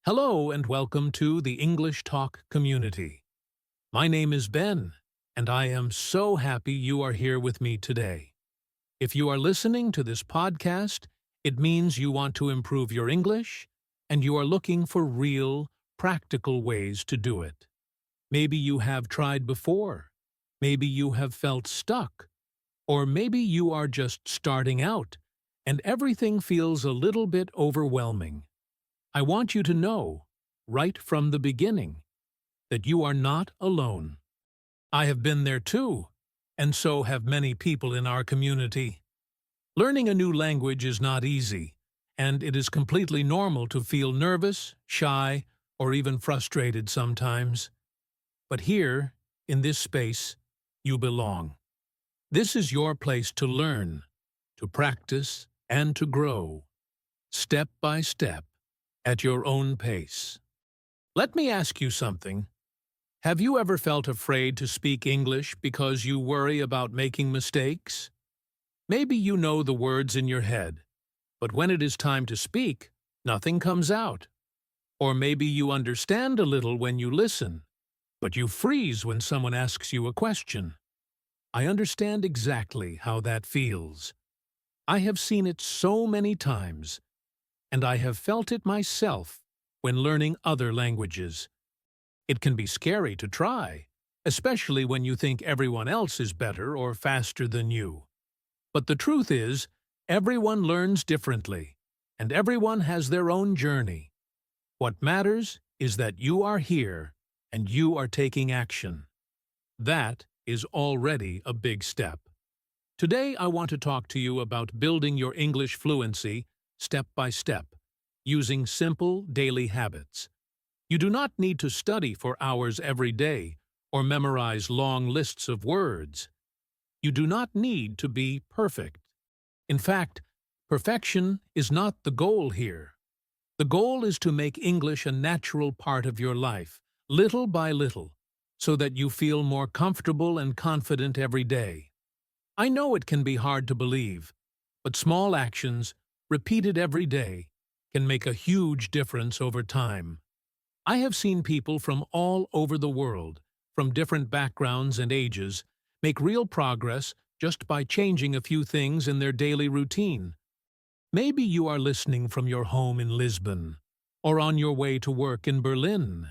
Hello and welcome to the English Talk community. My name is Ben, and I am so happy you are here with me today. If you are listening to this podcast, it means you want to improve your English and you are looking for real, practical ways to do it. Maybe you have tried before, maybe you have felt stuck, or maybe you are just starting out and everything feels a little bit overwhelming. I want you to know, right from the beginning, that you are not alone. I have been there too, and so have many people in our community. Learning a new language is not easy, and it is completely normal to feel nervous, shy, or even frustrated sometimes. But here, in this space, you belong. This is your place to learn, to practice, and to grow, step by step, at your own pace. Let me ask you something. Have you ever felt afraid to speak English because you worry about making mistakes? Maybe you know the words in your head, but when it is time to speak, nothing comes out. Or maybe you understand a little when you listen, but you freeze when someone asks you a question. I understand exactly how that feels. I have seen it so many times, and I have felt it myself when learning other languages. It can be scary to try, especially when you think everyone else is better or faster than you. But the truth is, everyone learns differently, and everyone has their own journey. What matters is that you are here and you are taking action. That is already a big step. Today I want to talk to you about building your English fluency step by step, using simple daily habits. You do not need to study for hours every day or memorize long lists of words. You do not need to be perfect. In fact, perfection is not the goal here. The goal is to make English a natural part of your life, little by little, so that you feel more comfortable and confident every day. I know it can be hard to believe, but small actions, repeated every day, can make a huge difference over time. I have seen people from all over the world, from different backgrounds and ages, make real progress just by changing a few things in their daily routine. Maybe you are listening from your home in Lisbon, or on your way to work in Berlin,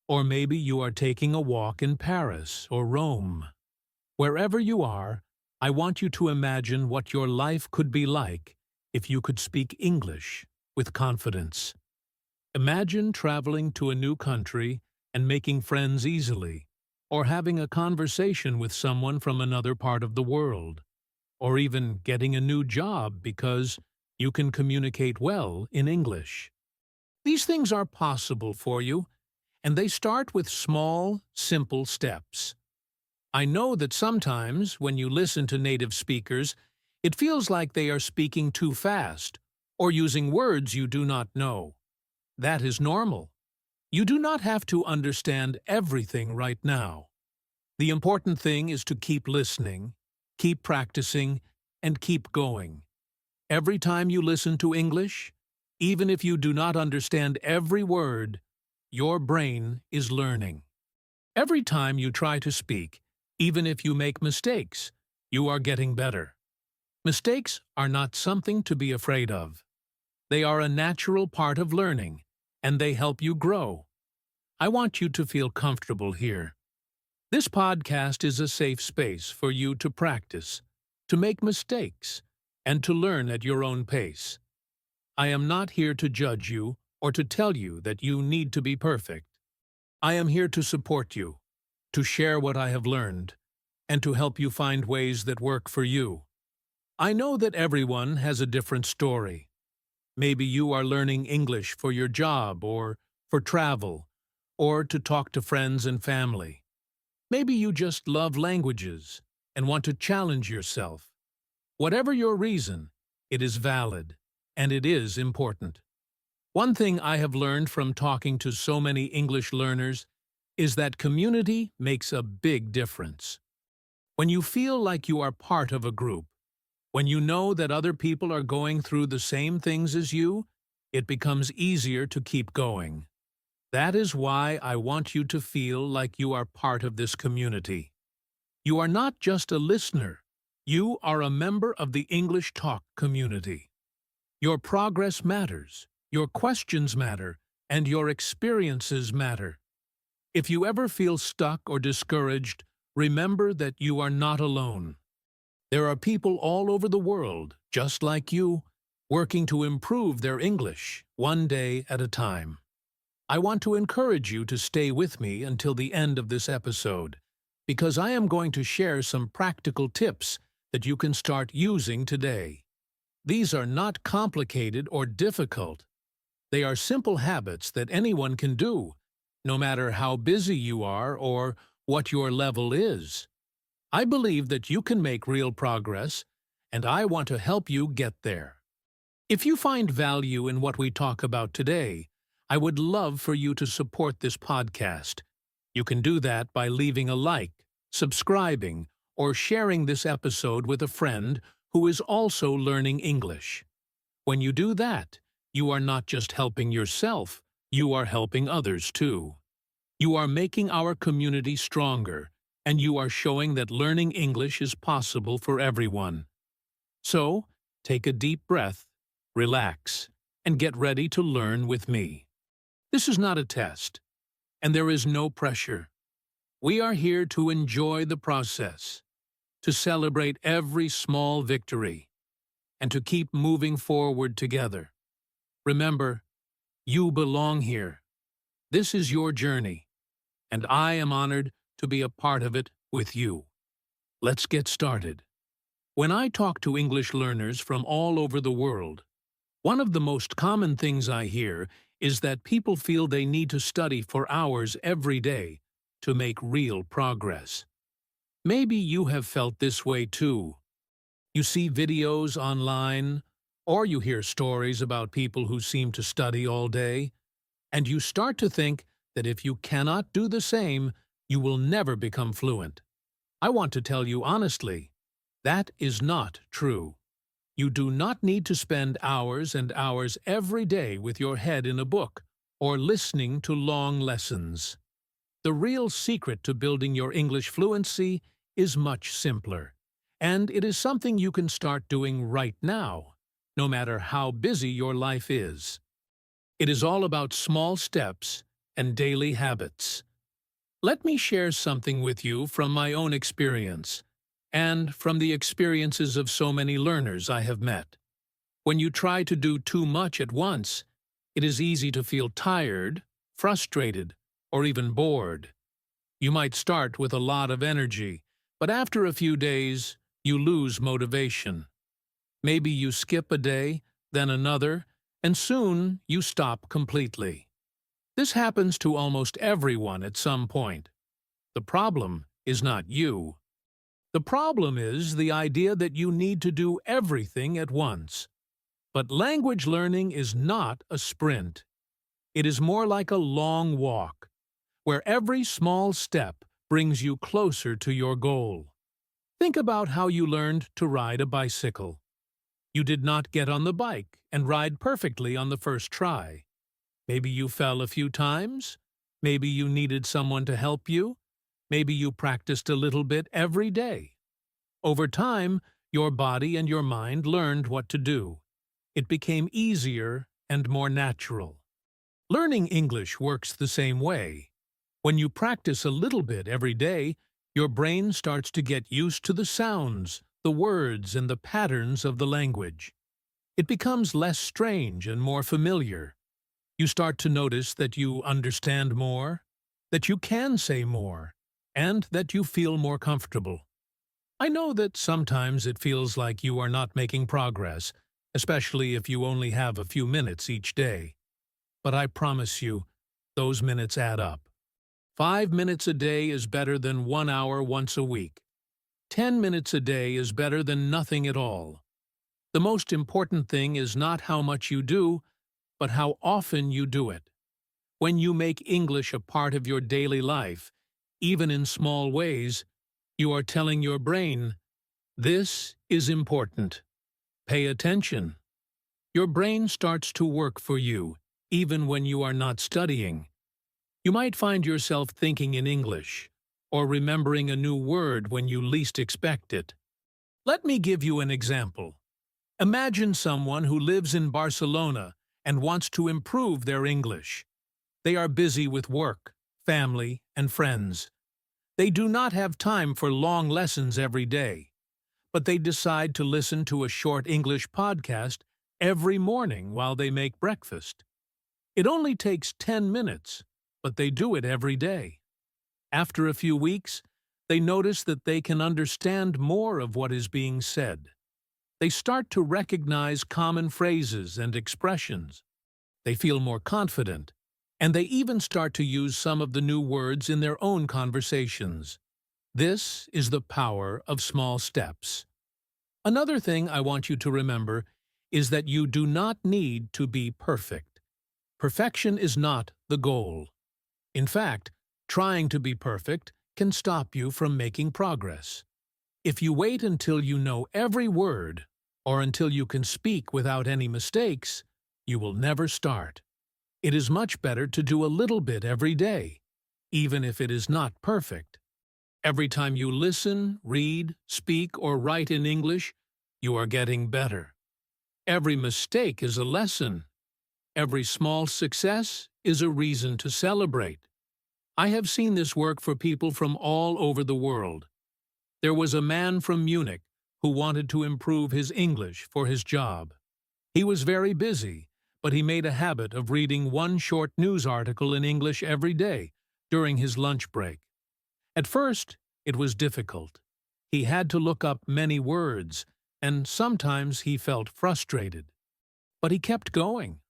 or maybe you are taking a walk in Paris or Rome. Wherever you are, I want you to imagine what your life could be like if you could speak English with confidence. Imagine traveling to a new country and making friends easily, or having a conversation with someone from another part of the world, or even getting a new job because you can communicate well in English. These things are possible for you, and they start with small, simple steps. I know that sometimes, when you listen to native speakers, it feels like they are speaking too fast or using words you do not know. That is normal. You do not have to understand everything right now. The important thing is to keep listening, keep practicing, and keep going. Every time you listen to English, even if you do not understand every word, your brain is learning. Every time you try to speak, even if you make mistakes, you are getting better. Mistakes are not something to be afraid of. They are a natural part of learning, and they help you grow. I want you to feel comfortable here. This podcast is a safe space for you to practice, to make mistakes, and to learn at your own pace. I am not here to judge you or to tell you that you need to be perfect. I am here to support you, to share what I have learned, and to help you find ways that work for you. I know that everyone has a different story. Maybe you are learning English for your job or for travel, or to talk to friends and family. Maybe you just love languages and want to challenge yourself. Whatever your reason, it is valid, and it is important. One thing I have learned from talking to so many English learners is that community makes a big difference. When you feel like you are part of a group, when you know that other people are going through the same things as you, it becomes easier to keep going. That is why I want you to feel like you are part of this community. You are not just a listener. You are a member of the English Talk community. Your progress matters, your questions matter, and your experiences matter. If you ever feel stuck or discouraged, remember that you are not alone. There are people all over the world, just like you, working to improve their English, one day at a time. I want to encourage you to stay with me until the end of this episode, because I am going to share some practical tips that you can start using today. These are not complicated or difficult. They are simple habits that anyone can do, no matter how busy you are or what your level is. I believe that you can make real progress, and I want to help you get there. If you find value in what we talk about today, I would love for you to support this podcast. You can do that by leaving a like, subscribing, or sharing this episode with a friend who is also learning English. When you do that, you are not just helping yourself, you are helping others too. You are making our community stronger, and you are showing that learning English is possible for everyone. So, take a deep breath, relax, and get ready to learn with me. This is not a test, and there is no pressure. We are here to enjoy the process, to celebrate every small victory, and to keep moving forward together. Remember, you belong here. This is your journey, and I am honored to be a part of it with you. Let's get started. When I talk to English learners from all over the world, one of the most common things I hear is that people feel they need to study for hours every day to make real progress. Maybe you have felt this way too. You see videos online, or you hear stories about people who seem to study all day, and you start to think that if you cannot do the same, you will never become fluent. I want to tell you honestly, that is not true. You do not need to spend hours and hours every day with your head in a book or listening to long lessons. The real secret to building your English fluency is much simpler, and it is something you can start doing right now, no matter how busy your life is. It is all about small steps and daily habits. Let me share something with you from my own experience, and from the experiences of so many learners I have met. When you try to do too much at once, it is easy to feel tired, frustrated, or even bored. You might start with a lot of energy, but after a few days, you lose motivation. Maybe you skip a day, then another, and soon you stop completely. This happens to almost everyone at some point. The problem is not you. The problem is the idea that you need to do everything at once. But language learning is not a sprint. It is more like a long walk, where every small step brings you closer to your goal. Think about how you learned to ride a bicycle. You did not get on the bike and ride perfectly on the first try. Maybe you fell a few times. Maybe you needed someone to help you. Maybe you practiced a little bit every day. Over time, your body and your mind learned what to do. It became easier and more natural. Learning English works the same way. When you practice a little bit every day, your brain starts to get used to the sounds, the words, and the patterns of the language. It becomes less strange and more familiar. You start to notice that you understand more, that you can say more, and that you feel more comfortable. I know that sometimes it feels like you are not making progress, especially if you only have a few minutes each day. But I promise you, those minutes add up. 5 minutes a day is better than 1 hour once a week. 10 minutes a day is better than nothing at all. The most important thing is not how much you do, but how often you do it. When you make English a part of your daily life, even in small ways, you are telling your brain, "This is important. Pay attention." Your brain starts to work for you, even when you are not studying. You might find yourself thinking in English, or remembering a new word when you least expect it. Let me give you an example. Imagine someone who lives in Barcelona and wants to improve their English. They are busy with work, family, and friends. They do not have time for long lessons every day, but they decide to listen to a short English podcast every morning while they make breakfast. It only takes 10 minutes, but they do it every day. After a few weeks, they notice that they can understand more of what is being said. They start to recognize common phrases and expressions. They feel more confident, and they even start to use some of the new words in their own conversations. This is the power of small steps. Another thing I want you to remember is that you do not need to be perfect. Perfection is not the goal. In fact, trying to be perfect can stop you from making progress. If you wait until you know every word, or until you can speak without any mistakes, you will never start. It is much better to do a little bit every day, even if it is not perfect. Every time you listen, read, speak, or write in English, you are getting better. Every mistake is a lesson. Every small success is a reason to celebrate. I have seen this work for people from all over the world. There was a man from Munich who wanted to improve his English for his job. He was very busy, but he made a habit of reading one short news article in English every day during his lunch break. At first, it was difficult. He had to look up many words, and sometimes he felt frustrated. But he kept going.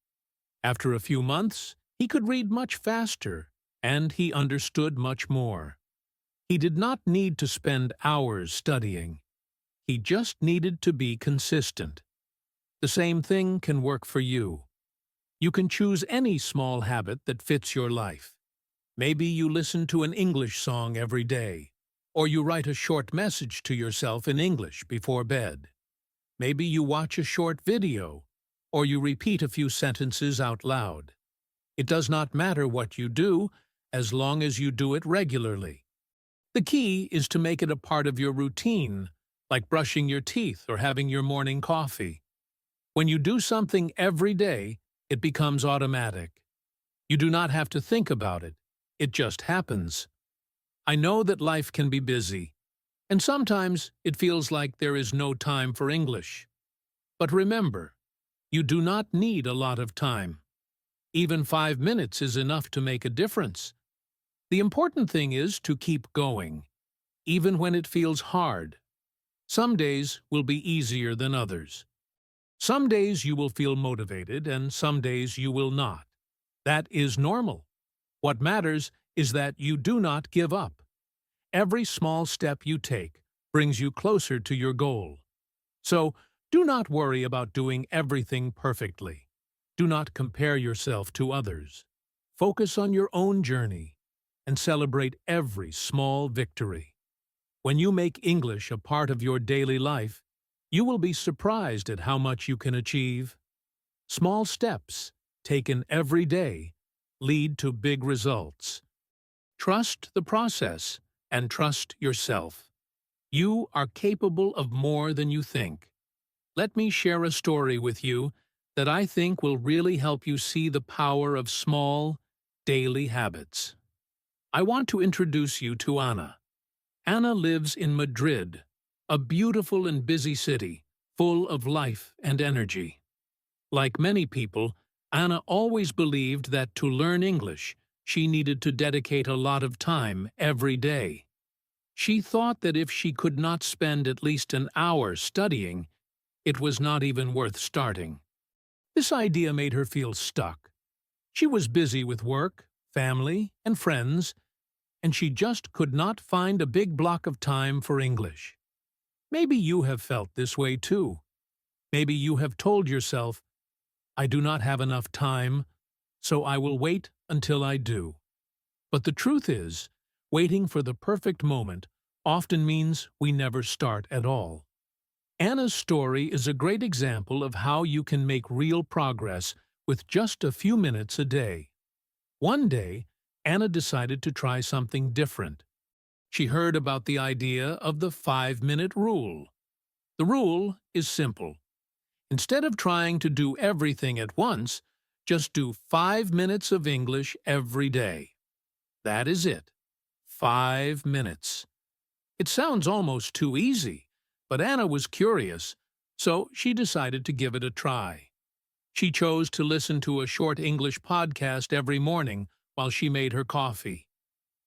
After a few months, he could read much faster, and he understood much more. He did not need to spend hours studying. He just needed to be consistent. The same thing can work for you. You can choose any small habit that fits your life. Maybe you listen to an English song every day, or you write a short message to yourself in English before bed. Maybe you watch a short video, or you repeat a few sentences out loud. It does not matter what you do, as long as you do it regularly. The key is to make it a part of your routine, like brushing your teeth or having your morning coffee. When you do something every day, it becomes automatic. You do not have to think about it. It just happens. I know that life can be busy, and sometimes it feels like there is no time for English. But remember, you do not need a lot of time. Even 5 minutes is enough to make a difference. The important thing is to keep going, even when it feels hard. Some days will be easier than others. Some days you will feel motivated, and some days you will not. That is normal. What matters is that you do not give up. Every small step you take brings you closer to your goal. So, do not worry about doing everything perfectly. Do not compare yourself to others. Focus on your own journey and celebrate every small victory. When you make English a part of your daily life, you will be surprised at how much you can achieve. Small steps, taken every day, lead to big results. Trust the process and trust yourself. You are capable of more than you think. Let me share a story with you that I think will really help you see the power of small, daily habits. I want to introduce you to Anna. Anna lives in Madrid, a beautiful and busy city, full of life and energy. Like many people, Anna always believed that to learn English, she needed to dedicate a lot of time every day. She thought that if she could not spend at least an hour studying, it was not even worth starting. This idea made her feel stuck. She was busy with work, family, and friends, and she just could not find a big block of time for English. Maybe you have felt this way too. Maybe you have told yourself, "I do not have enough time, so I will wait until I do." But the truth is, waiting for the perfect moment often means we never start at all. Anna's story is a great example of how you can make real progress with just a few minutes a day. One day, Anna decided to try something different. She heard about the idea of the 5-minute rule. The rule is simple. Instead of trying to do everything at once, just do 5 minutes of English every day. That is it. 5 minutes. It sounds almost too easy, but Anna was curious, so she decided to give it a try. She chose to listen to a short English podcast every morning while she made her coffee.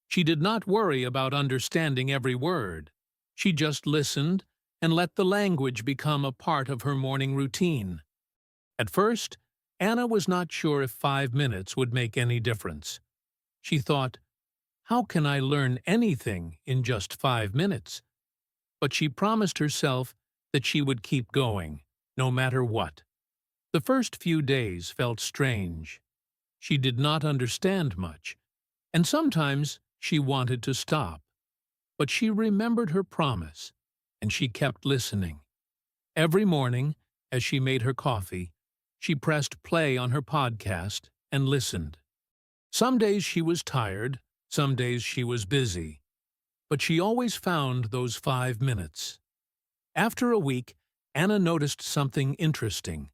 She did not worry about understanding every word. She just listened and let the language become a part of her morning routine. At first, Anna was not sure if 5 minutes would make any difference. She thought, how can I learn anything in just 5 minutes? But she promised herself that she would keep going, no matter what. The first few days felt strange. She did not understand much, and sometimes she wanted to stop. But she remembered her promise, and she kept listening. Every morning, as she made her coffee, she pressed play on her podcast and listened. Some days she was tired, some days she was busy, but she always found those 5 minutes. After a week, Anna noticed something interesting.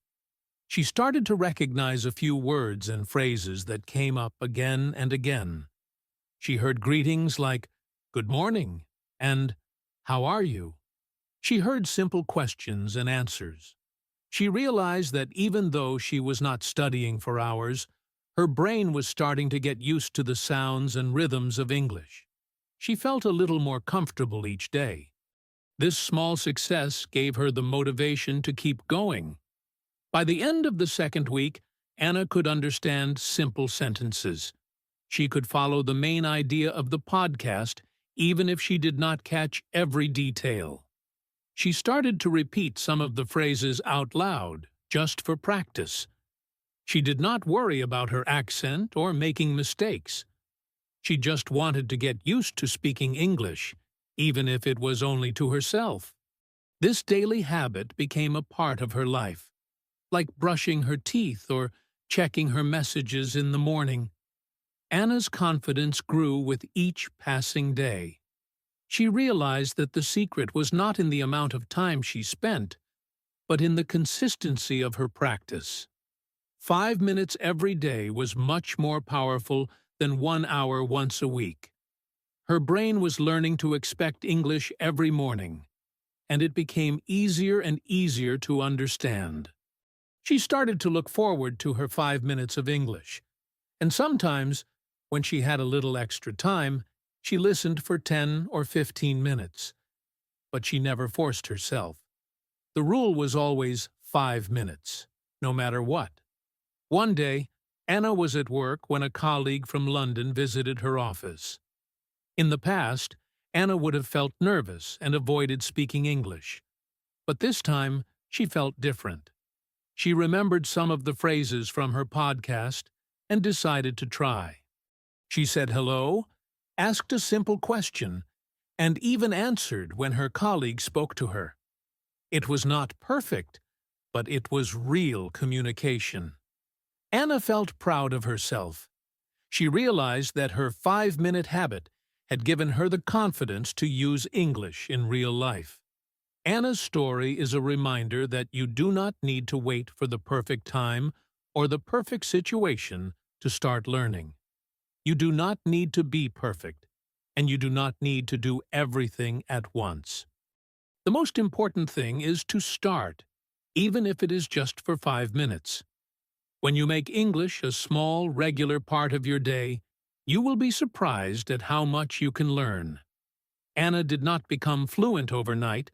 She started to recognize a few words and phrases that came up again and again. She heard greetings like, "Good morning," and "How are you?" She heard simple questions and answers. She realized that even though she was not studying for hours, her brain was starting to get used to the sounds and rhythms of English. She felt a little more comfortable each day. This small success gave her the motivation to keep going. By the end of the second week, Anna could understand simple sentences. She could follow the main idea of the podcast, even if she did not catch every detail. She started to repeat some of the phrases out loud, just for practice. She did not worry about her accent or making mistakes. She just wanted to get used to speaking English, even if it was only to herself. This daily habit became a part of her life, like brushing her teeth or checking her messages in the morning. Anna's confidence grew with each passing day. She realized that the secret was not in the amount of time she spent, but in the consistency of her practice. 5 minutes every day was much more powerful than 1 hour once a week. Her brain was learning to expect English every morning, and it became easier and easier to understand. She started to look forward to her 5 minutes of English, and sometimes, when she had a little extra time, she listened for 10 or 15 minutes. But she never forced herself. The rule was always 5 minutes, no matter what. One day, Anna was at work when a colleague from London visited her office. In the past, Anna would have felt nervous and avoided speaking English. But this time, she felt different. She remembered some of the phrases from her podcast and decided to try. She said hello, asked a simple question, and even answered when her colleague spoke to her. It was not perfect, but it was real communication. Anna felt proud of herself. She realized that her 5-minute habit had given her the confidence to use English in real life. Anna's story is a reminder that you do not need to wait for the perfect time or the perfect situation to start learning. You do not need to be perfect, and you do not need to do everything at once. The most important thing is to start, even if it is just for 5 minutes. When you make English a small, regular part of your day, you will be surprised at how much you can learn. Anna did not become fluent overnight,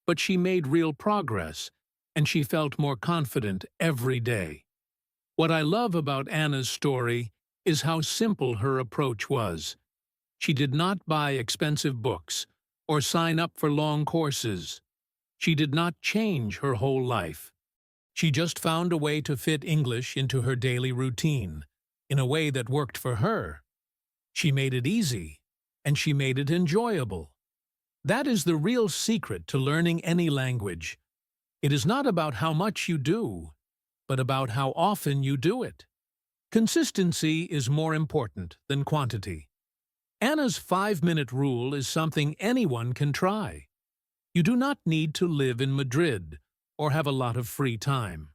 but she made real progress, and she felt more confident every day. What I love about Anna's story is how simple her approach was. She did not buy expensive books or sign up for long courses. She did not change her whole life. She just found a way to fit English into her daily routine, in a way that worked for her. She made it easy, and she made it enjoyable. That is the real secret to learning any language. It is not about how much you do, but about how often you do it. Consistency is more important than quantity. Anna's 5-minute rule is something anyone can try. You do not need to live in Madrid or have a lot of free time.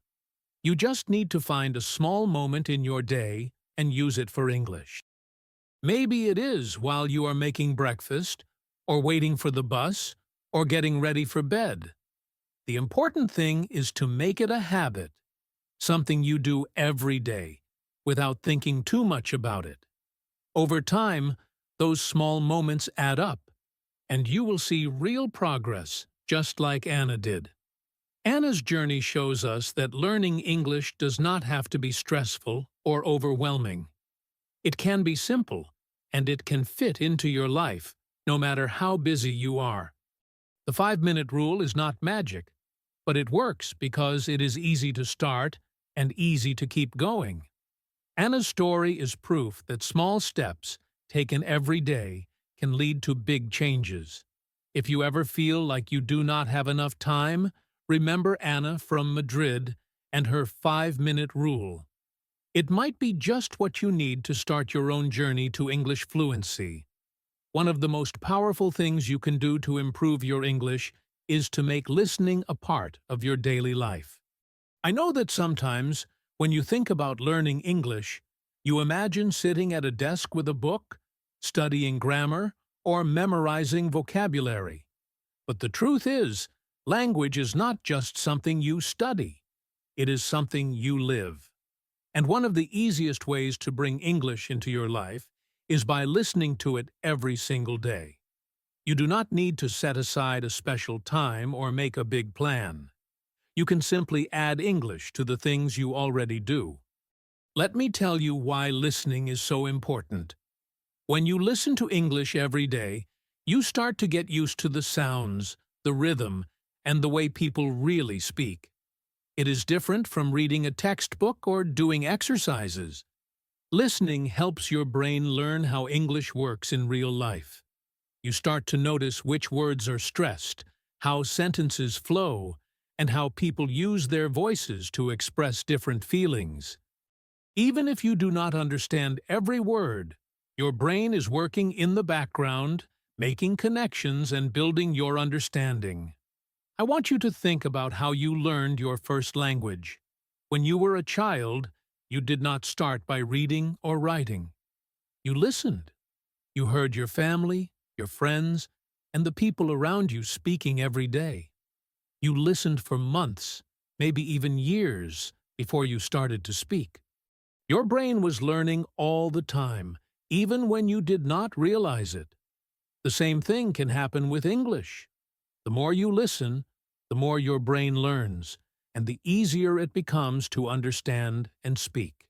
You just need to find a small moment in your day and use it for English. Maybe it is while you are making breakfast, or waiting for the bus, or getting ready for bed. The important thing is to make it a habit, something you do every day, without thinking too much about it. Over time, those small moments add up, and you will see real progress, just like Anna did. Anna's journey shows us that learning English does not have to be stressful or overwhelming. It can be simple, and it can fit into your life, no matter how busy you are. The 5-minute rule is not magic, but it works because it is easy to start and easy to keep going. Anna's story is proof that small steps, taken every day, can lead to big changes. If you ever feel like you do not have enough time, remember Anna from Madrid and her 5-minute rule. It might be just what you need to start your own journey to English fluency. One of the most powerful things you can do to improve your English is to make listening a part of your daily life. I know that sometimes, when you think about learning English, you imagine sitting at a desk with a book, studying grammar, or memorizing vocabulary. But the truth is, language is not just something you study. It is something you live. And one of the easiest ways to bring English into your life is by listening to it every single day. You do not need to set aside a special time or make a big plan. You can simply add English to the things you already do. Let me tell you why listening is so important. When you listen to English every day, you start to get used to the sounds, the rhythm, and the way people really speak. It is different from reading a textbook or doing exercises. Listening helps your brain learn how English works in real life. You start to notice which words are stressed, how sentences flow, and how people use their voices to express different feelings. Even if you do not understand every word, your brain is working in the background, making connections and building your understanding. I want you to think about how you learned your first language. When you were a child, you did not start by reading or writing. You listened. You heard your family, your friends, and the people around you speaking every day. You listened for months, maybe even years, before you started to speak. Your brain was learning all the time, even when you did not realize it. The same thing can happen with English. The more you listen, the more your brain learns, and the easier it becomes to understand and speak.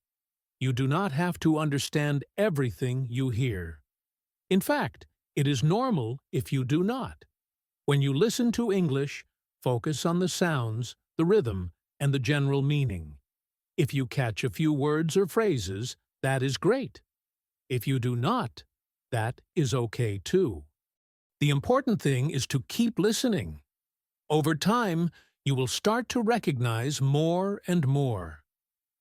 You do not have to understand everything you hear. In fact, it is normal if you do not. When you listen to English, focus on the sounds, the rhythm, and the general meaning. If you catch a few words or phrases, that is great. If you do not, that is okay too. The important thing is to keep listening. Over time, you will start to recognize more and more.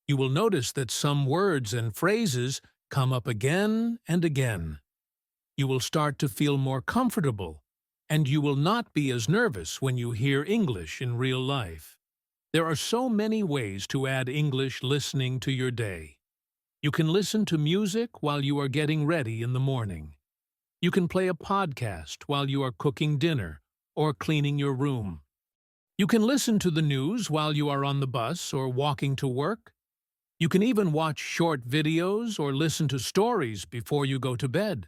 You will notice that some words and phrases come up again and again. You will start to feel more comfortable, and you will not be as nervous when you hear English in real life. There are so many ways to add English listening to your day. You can listen to music while you are getting ready in the morning. You can play a podcast while you are cooking dinner or cleaning your room. You can listen to the news while you are on the bus or walking to work. You can even watch short videos or listen to stories before you go to bed.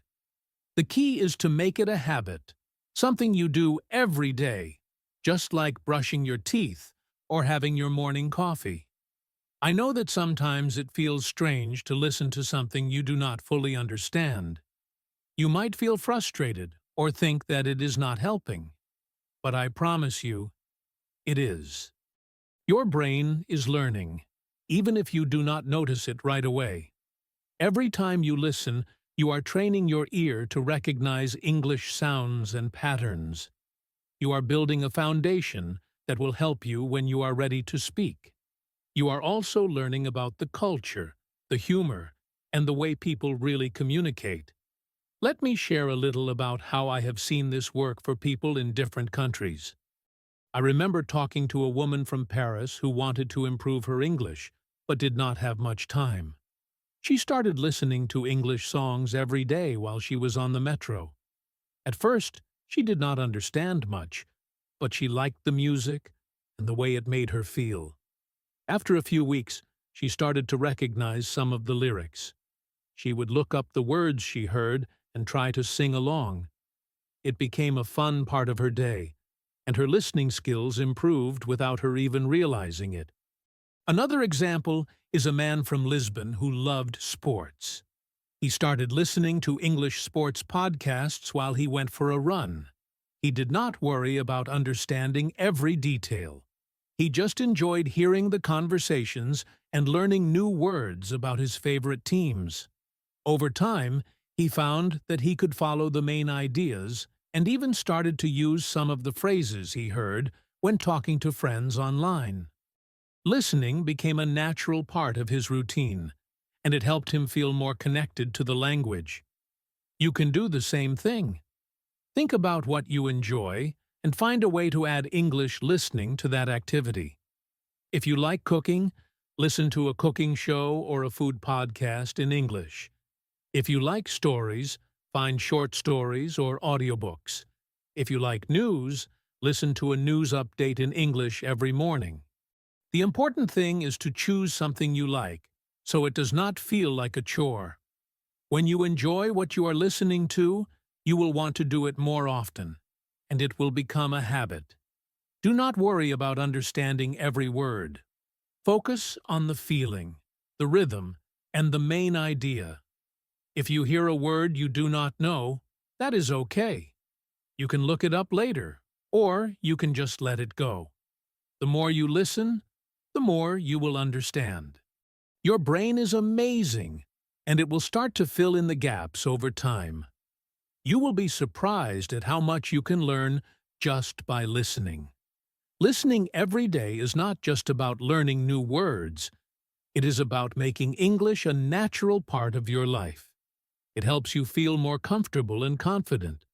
The key is to make it a habit, something you do every day, just like brushing your teeth or having your morning coffee. I know that sometimes it feels strange to listen to something you do not fully understand. You might feel frustrated or think that it is not helping. But I promise you, it is. Your brain is learning, even if you do not notice it right away. Every time you listen, you are training your ear to recognize English sounds and patterns. You are building a foundation that will help you when you are ready to speak. You are also learning about the culture, the humor, and the way people really communicate. Let me share a little about how I have seen this work for people in different countries. I remember talking to a woman from Paris who wanted to improve her English, but did not have much time. She started listening to English songs every day while she was on the metro. At first, she did not understand much, but she liked the music and the way it made her feel. After a few weeks, she started to recognize some of the lyrics. She would look up the words she heard and try to sing along. It became a fun part of her day, and her listening skills improved without her even realizing it. Another example is a man from Lisbon who loved sports. He started listening to English sports podcasts while he went for a run. He did not worry about understanding every detail. He just enjoyed hearing the conversations and learning new words about his favorite teams. Over time, he found that he could follow the main ideas and even started to use some of the phrases he heard when talking to friends online. Listening became a natural part of his routine, and it helped him feel more connected to the language. You can do the same thing. Think about what you enjoy and find a way to add English listening to that activity. If you like cooking, listen to a cooking show or a food podcast in English. If you like stories, find short stories or audiobooks. If you like news, listen to a news update in English every morning. The important thing is to choose something you like, so it does not feel like a chore. When you enjoy what you are listening to, you will want to do it more often, and it will become a habit. Do not worry about understanding every word. Focus on the feeling, the rhythm, and the main idea. If you hear a word you do not know, that is okay. You can look it up later, or you can just let it go. The more you listen, the more you will understand. Your brain is amazing, and it will start to fill in the gaps over time. You will be surprised at how much you can learn just by listening. Listening every day is not just about learning new words. It is about making English a natural part of your life. It helps you feel more comfortable and confident.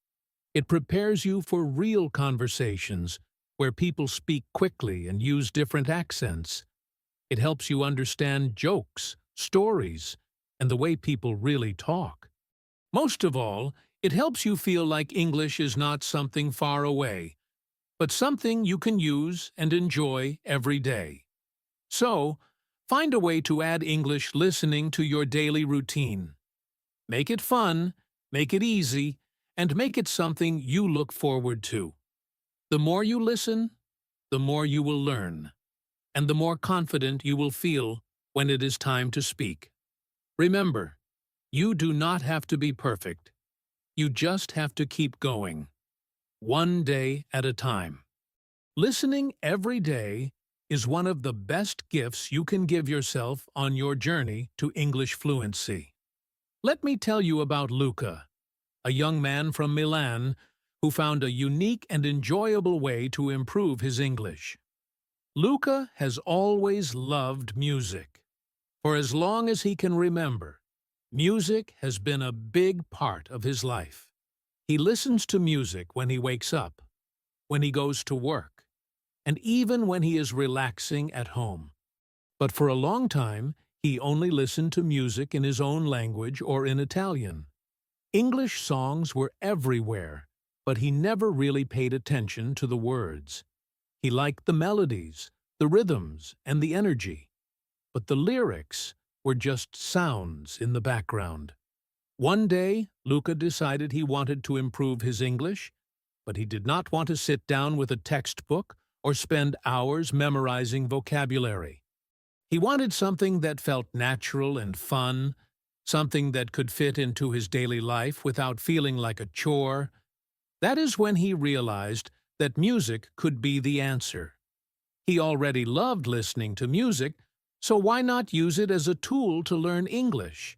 It prepares you for real conversations where people speak quickly and use different accents. It helps you understand jokes, stories, and the way people really talk. Most of all, it helps you feel like English is not something far away, but something you can use and enjoy every day. So, find a way to add English listening to your daily routine. Make it fun, make it easy, and make it something you look forward to. The more you listen, the more you will learn, and the more confident you will feel when it is time to speak. Remember, you do not have to be perfect. You just have to keep going, one day at a time. Listening every day is one of the best gifts you can give yourself on your journey to English fluency. Let me tell you about Luca, a young man from Milan who found a unique and enjoyable way to improve his English. Luca has always loved music. For as long as he can remember, music has been a big part of his life. He listens to music when he wakes up, when he goes to work, and even when he is relaxing at home. But for a long time, he only listened to music in his own language or in Italian. English songs were everywhere, but he never really paid attention to the words. He liked the melodies, the rhythms, and the energy, but the lyrics were just sounds in the background. One day, Luca decided he wanted to improve his English, but he did not want to sit down with a textbook or spend hours memorizing vocabulary. He wanted something that felt natural and fun, something that could fit into his daily life without feeling like a chore. That is when he realized that music could be the answer. He already loved listening to music, so why not use it as a tool to learn English?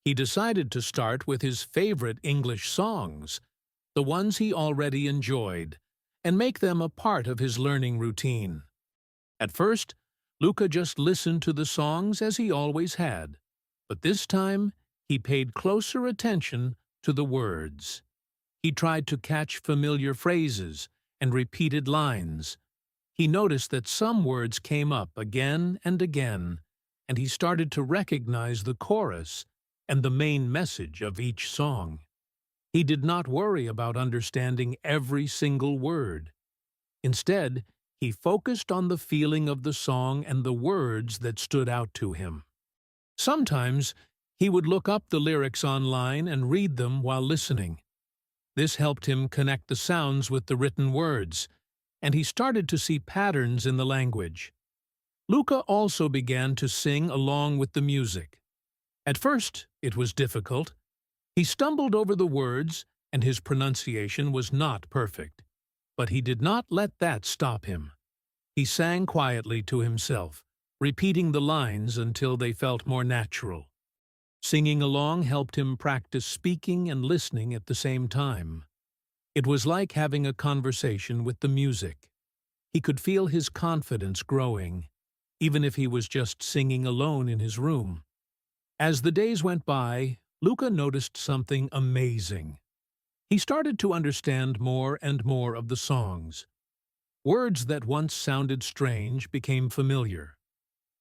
He decided to start with his favorite English songs, the ones he already enjoyed, and make them a part of his learning routine. At first, Luca just listened to the songs as he always had. But this time, he paid closer attention to the words. He tried to catch familiar phrases and repeated lines. He noticed that some words came up again and again, and he started to recognize the chorus and the main message of each song. He did not worry about understanding every single word. Instead, he focused on the feeling of the song and the words that stood out to him. Sometimes, he would look up the lyrics online and read them while listening. This helped him connect the sounds with the written words, and he started to see patterns in the language. Luca also began to sing along with the music. At first, it was difficult. He stumbled over the words, and his pronunciation was not perfect. But he did not let that stop him. He sang quietly to himself, repeating the lines until they felt more natural. Singing along helped him practice speaking and listening at the same time. It was like having a conversation with the music. He could feel his confidence growing, even if he was just singing alone in his room. As the days went by, Luca noticed something amazing. He started to understand more and more of the songs. Words that once sounded strange became familiar.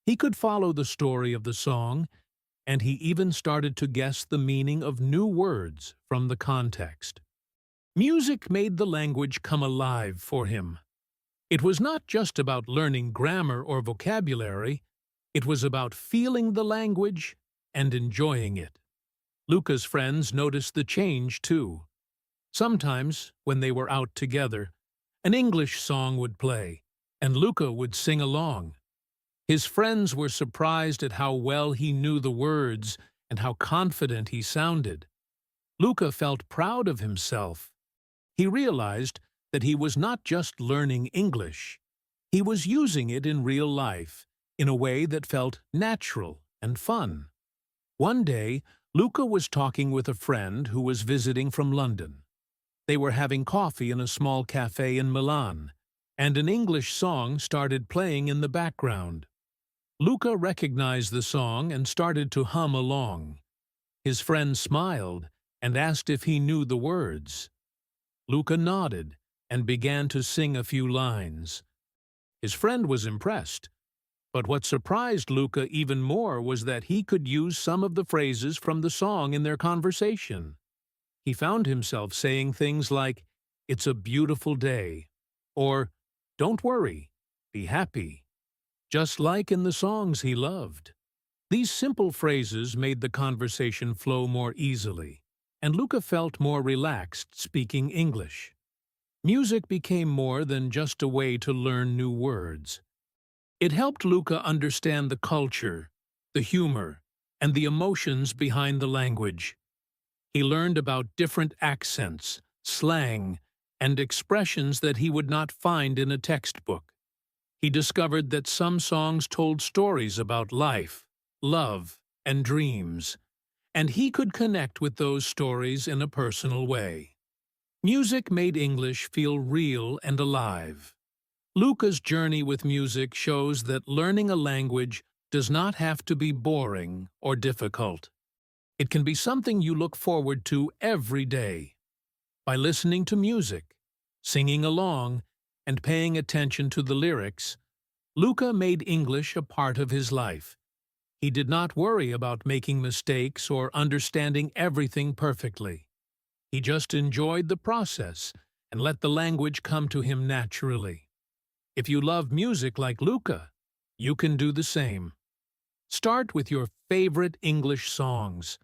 He could follow the story of the song, and he even started to guess the meaning of new words from the context. Music made the language come alive for him. It was not just about learning grammar or vocabulary, it was about feeling the language and enjoying it. Luca's friends noticed the change too. Sometimes, when they were out together, an English song would play, and Luca would sing along. His friends were surprised at how well he knew the words and how confident he sounded. Luca felt proud of himself. He realized that he was not just learning English. He was using it in real life, in a way that felt natural and fun. One day, Luca was talking with a friend who was visiting from London. They were having coffee in a small cafe in Milan, and an English song started playing in the background. Luca recognized the song and started to hum along. His friend smiled and asked if he knew the words. Luca nodded and began to sing a few lines. His friend was impressed, but what surprised Luca even more was that he could use some of the phrases from the song in their conversation. He found himself saying things like, "It's a beautiful day," or "Don't worry, be happy," just like in the songs he loved. These simple phrases made the conversation flow more easily, and Luca felt more relaxed speaking English. Music became more than just a way to learn new words. It helped Luca understand the culture, the humor, and the emotions behind the language. He learned about different accents, slang, and expressions that he would not find in a textbook. He discovered that some songs told stories about life, love, and dreams, and he could connect with those stories in a personal way. Music made English feel real and alive. Luca's journey with music shows that learning a language does not have to be boring or difficult. It can be something you look forward to every day. By listening to music, singing along, and paying attention to the lyrics, Luca made English a part of his life. He did not worry about making mistakes or understanding everything perfectly. He just enjoyed the process and let the language come to him naturally. If you love music like Luca, you can do the same. Start with your favorite English songs.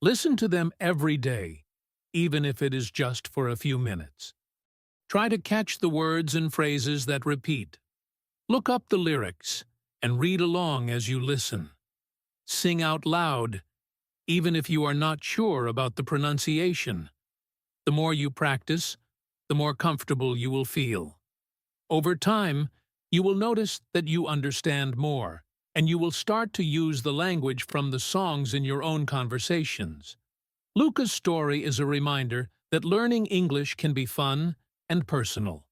Listen to them every day, even if it is just for a few minutes. Try to catch the words and phrases that repeat. Look up the lyrics and read along as you listen. Sing out loud, even if you are not sure about the pronunciation. The more you practice, the more comfortable you will feel. Over time, you will notice that you understand more, and you will start to use the language from the songs in your own conversations. Luca's story is a reminder that learning English can be fun and personal.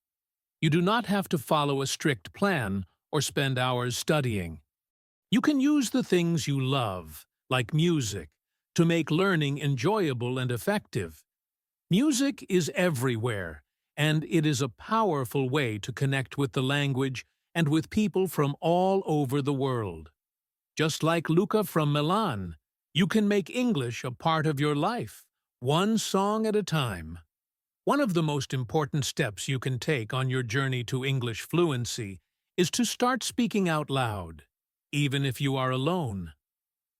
You do not have to follow a strict plan or spend hours studying. You can use the things you love, like music, to make learning enjoyable and effective. Music is everywhere, and it is a powerful way to connect with the language and with people from all over the world. Just like Luca from Milan, you can make English a part of your life, one song at a time. One of the most important steps you can take on your journey to English fluency is to start speaking out loud, even if you are alone.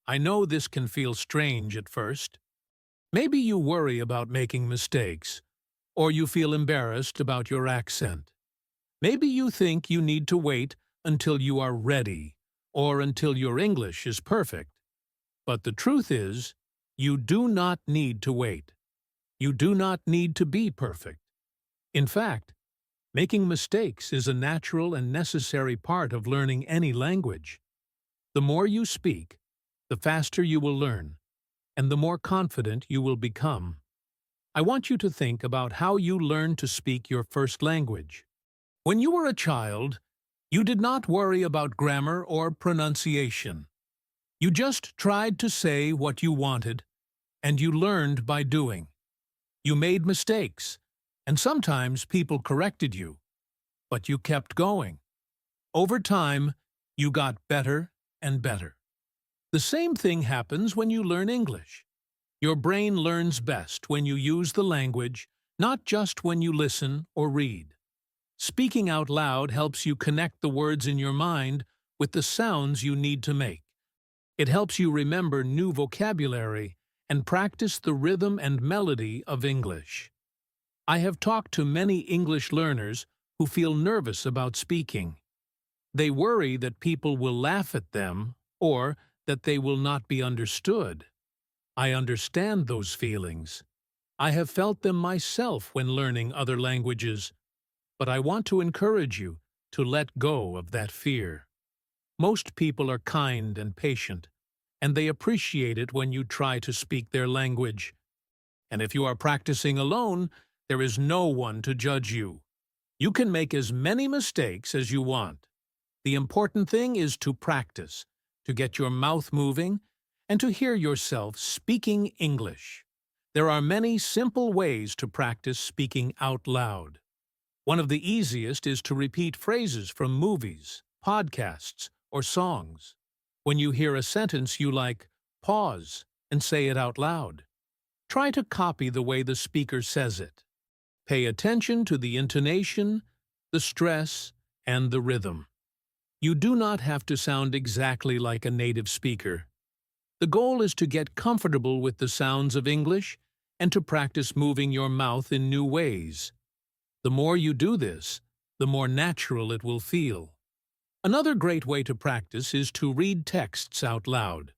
I know this can feel strange at first. Maybe you worry about making mistakes, or you feel embarrassed about your accent. Maybe you think you need to wait until you are ready, or until your English is perfect. But the truth is, you do not need to wait. You do not need to be perfect. In fact, making mistakes is a natural and necessary part of learning any language. The more you speak, the faster you will learn, and the more confident you will become. I want you to think about how you learned to speak your first language. When you were a child, you did not worry about grammar or pronunciation. You just tried to say what you wanted, and you learned by doing. You made mistakes, and sometimes people corrected you, but you kept going. Over time, you got better and better. The same thing happens when you learn English. Your brain learns best when you use the language, not just when you listen or read. Speaking out loud helps you connect the words in your mind with the sounds you need to make. It helps you remember new vocabulary and practice the rhythm and melody of English. I have talked to many English learners who feel nervous about speaking. They worry that people will laugh at them or that they will not be understood. I understand those feelings. I have felt them myself when learning other languages, but I want to encourage you to let go of that fear. Most people are kind and patient, and they appreciate it when you try to speak their language. And if you are practicing alone, there is no one to judge you. You can make as many mistakes as you want. The important thing is to practice, to get your mouth moving, and to hear yourself speaking English. There are many simple ways to practice speaking out loud. One of the easiest is to repeat phrases from movies, podcasts, or songs. When you hear a sentence you like, pause and say it out loud. Try to copy the way the speaker says it. Pay attention to the intonation, the stress, and the rhythm. You do not have to sound exactly like a native speaker. The goal is to get comfortable with the sounds of English and to practice moving your mouth in new ways. The more you do this, the more natural it will feel. Another great way to practice is to read texts out loud.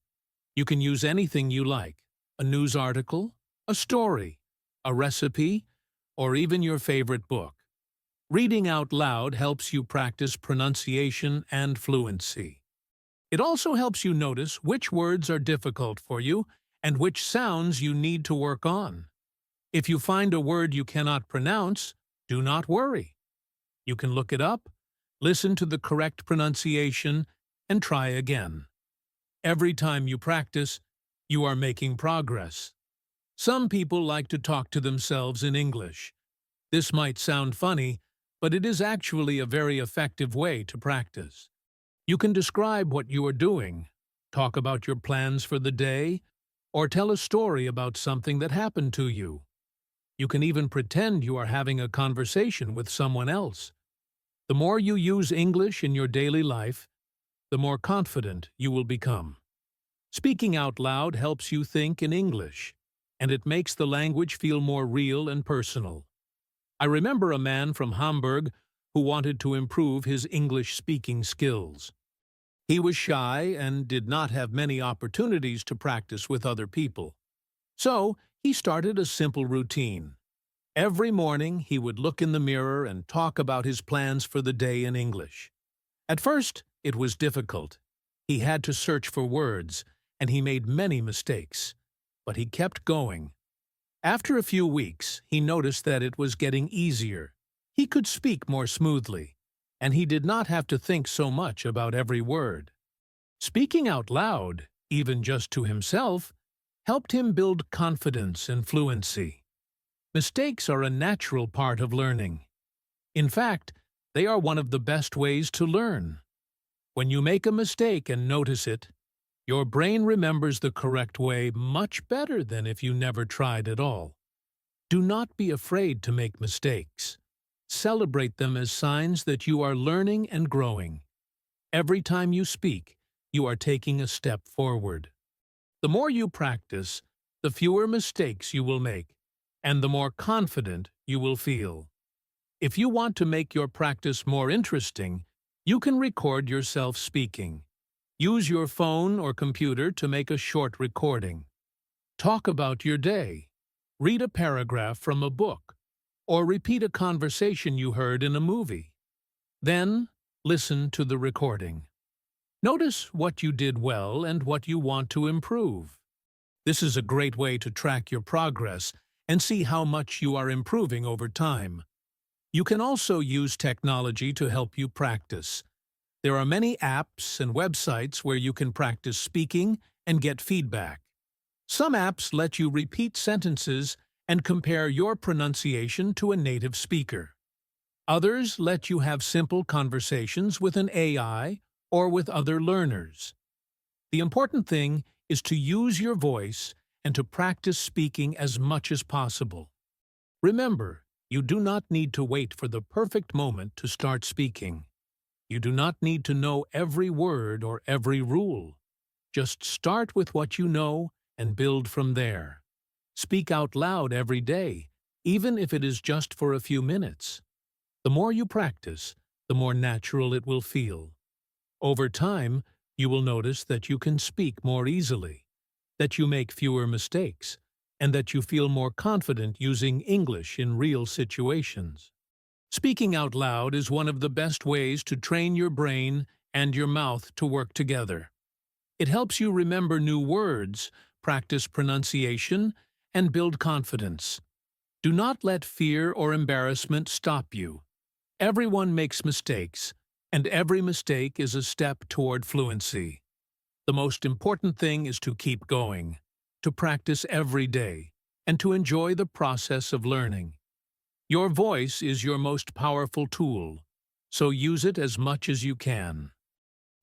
You can use anything you like, a news article, a story, a recipe, or even your favorite book. Reading out loud helps you practice pronunciation and fluency. It also helps you notice which words are difficult for you and which sounds you need to work on. If you find a word you cannot pronounce, do not worry. You can look it up, listen to the correct pronunciation, and try again. Every time you practice, you are making progress. Some people like to talk to themselves in English. This might sound funny, but it is actually a very effective way to practice. You can describe what you are doing, talk about your plans for the day, or tell a story about something that happened to you. You can even pretend you are having a conversation with someone else. The more you use English in your daily life, the more confident you will become. Speaking out loud helps you think in English, and it makes the language feel more real and personal. I remember a man from Hamburg who wanted to improve his English speaking skills. He was shy and did not have many opportunities to practice with other people. So, he started a simple routine. Every morning, he would look in the mirror and talk about his plans for the day in English. At first, it was difficult. He had to search for words, and he made many mistakes. But he kept going. After a few weeks, he noticed that it was getting easier. He could speak more smoothly, and he did not have to think so much about every word. Speaking out loud, even just to himself, helped him build confidence and fluency. Mistakes are a natural part of learning. In fact, they are one of the best ways to learn. When you make a mistake and notice it, your brain remembers the correct way much better than if you never tried at all. Do not be afraid to make mistakes. Celebrate them as signs that you are learning and growing. Every time you speak, you are taking a step forward. The more you practice, the fewer mistakes you will make, and the more confident you will feel. If you want to make your practice more interesting, you can record yourself speaking. Use your phone or computer to make a short recording. Talk about your day. Read a paragraph from a book, or repeat a conversation you heard in a movie. Then, listen to the recording. Notice what you did well and what you want to improve. This is a great way to track your progress and see how much you are improving over time. You can also use technology to help you practice. There are many apps and websites where you can practice speaking and get feedback. Some apps let you repeat sentences and compare your pronunciation to a native speaker. Others let you have simple conversations with an AI or with other learners. The important thing is to use your voice and to practice speaking as much as possible. Remember, you do not need to wait for the perfect moment to start speaking. You do not need to know every word or every rule. Just start with what you know and build from there. Speak out loud every day, even if it is just for a few minutes. The more you practice, the more natural it will feel. Over time, you will notice that you can speak more easily, that you make fewer mistakes, and that you feel more confident using English in real situations. Speaking out loud is one of the best ways to train your brain and your mouth to work together. It helps you remember new words, practice pronunciation, and build confidence. Do not let fear or embarrassment stop you. Everyone makes mistakes, and every mistake is a step toward fluency. The most important thing is to keep going, to practice every day, and to enjoy the process of learning. Your voice is your most powerful tool, so use it as much as you can.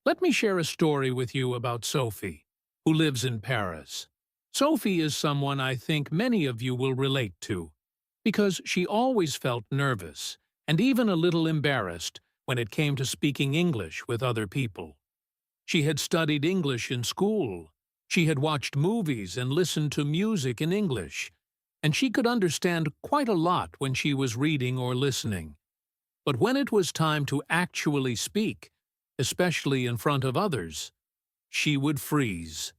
Let me share a story with you about Sophie, who lives in Paris. Sophie is someone I think many of you will relate to, because she always felt nervous and even a little embarrassed when it came to speaking English with other people. She had studied English in school, she had watched movies and listened to music in English, and she could understand quite a lot when she was reading or listening. But when it was time to actually speak, especially in front of others, she would freeze.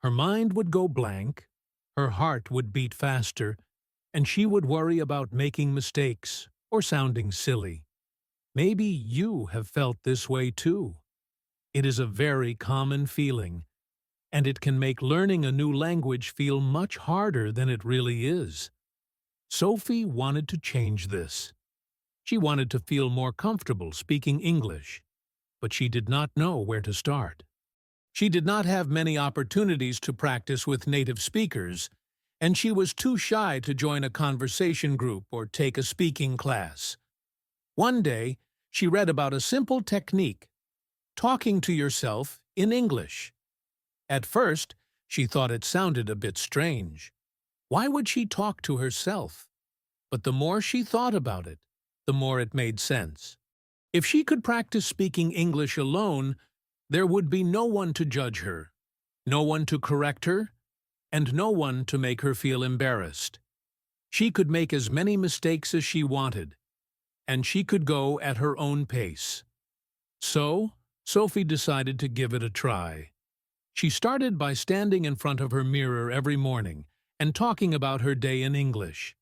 Her mind would go blank, her heart would beat faster, and she would worry about making mistakes or sounding silly. Maybe you have felt this way too. It is a very common feeling, and it can make learning a new language feel much harder than it really is. Sophie wanted to change this. She wanted to feel more comfortable speaking English, but she did not know where to start. She did not have many opportunities to practice with native speakers, and she was too shy to join a conversation group or take a speaking class. One day, she read about a simple technique, talking to yourself in English. At first, she thought it sounded a bit strange. Why would she talk to herself? But the more she thought about it, the more it made sense. If she could practice speaking English alone, there would be no one to judge her, no one to correct her, and no one to make her feel embarrassed. She could make as many mistakes as she wanted, and she could go at her own pace. So, Sophie decided to give it a try. She started by standing in front of her mirror every morning and talking about her day in English.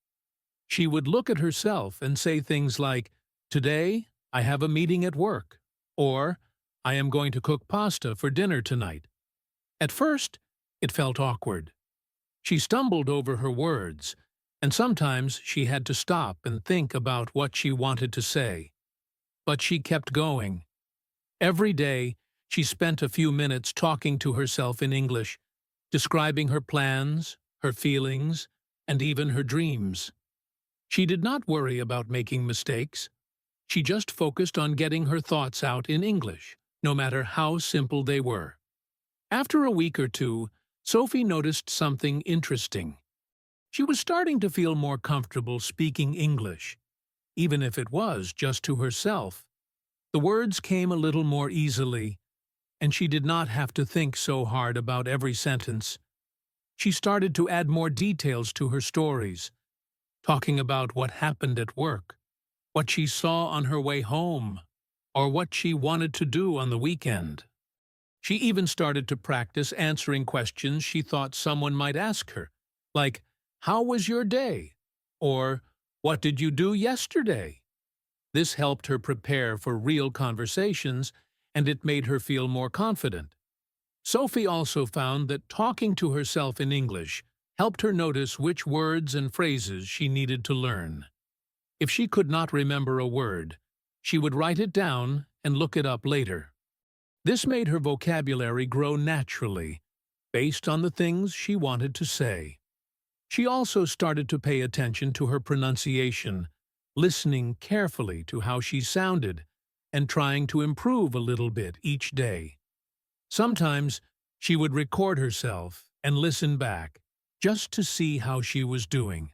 She would look at herself and say things like, "Today, I have a meeting at work," or "I am going to cook pasta for dinner tonight." At first, it felt awkward. She stumbled over her words, and sometimes she had to stop and think about what she wanted to say. But she kept going. Every day, She spent a few minutes talking to herself in English, describing her plans, her feelings, and even her dreams. She did not worry about making mistakes. She just focused on getting her thoughts out in English, no matter how simple they were. After a week or two, Sophie noticed something interesting. She was starting to feel more comfortable speaking English, even if it was just to herself. The words came a little more easily, and she did not have to think so hard about every sentence. She started to add more details to her stories, talking about what happened at work, what she saw on her way home, or what she wanted to do on the weekend. She even started to practice answering questions she thought someone might ask her, like, "How was your day?" or "What did you do yesterday?" This helped her prepare for real conversations, and it made her feel more confident. Sophie also found that talking to herself in English helped her notice which words and phrases she needed to learn. If she could not remember a word, she would write it down and look it up later. This made her vocabulary grow naturally, based on the things she wanted to say. She also started to pay attention to her pronunciation, listening carefully to how she sounded, and trying to improve a little bit each day. Sometimes she would record herself and listen back, just to see how she was doing.